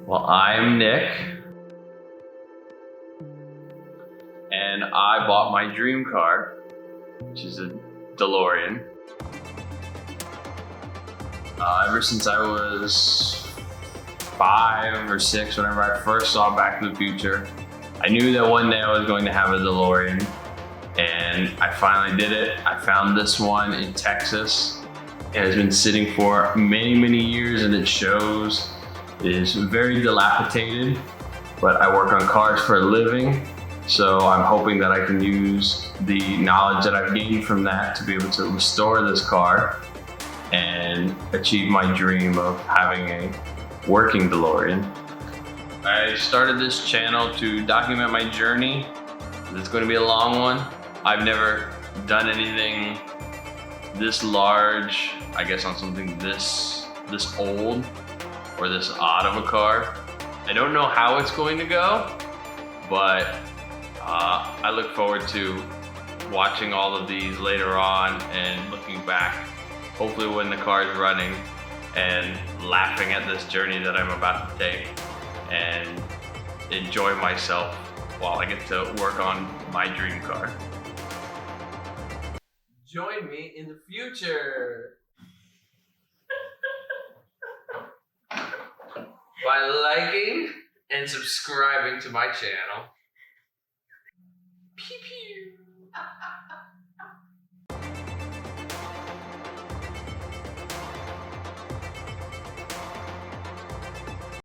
Well, I'm Nick, and I bought my dream car, which is a DeLorean. Ever since I was 5 or 6, whenever I first saw Back to the Future, I knew that one day I was going to have a DeLorean, and I finally did it. I found this one in Texas. It has been sitting for many, many years, and it shows. It is very dilapidated, but I work on cars for a living, so I'm hoping that I can use the knowledge that I've gained from that to be able to restore this car and achieve my dream of having a working DeLorean. I started this channel to document my journey. It's going to be a long one. I've never done anything this large, I guess, on something this old or this odd of a car. I don't know how it's going to go, but I look forward to watching all of these later on and looking back, hopefully when the car is running, and laughing at this journey that I'm about to take and enjoy myself while I get to work on my dream car. Join me in the future by liking and subscribing to my channel. Pew pew.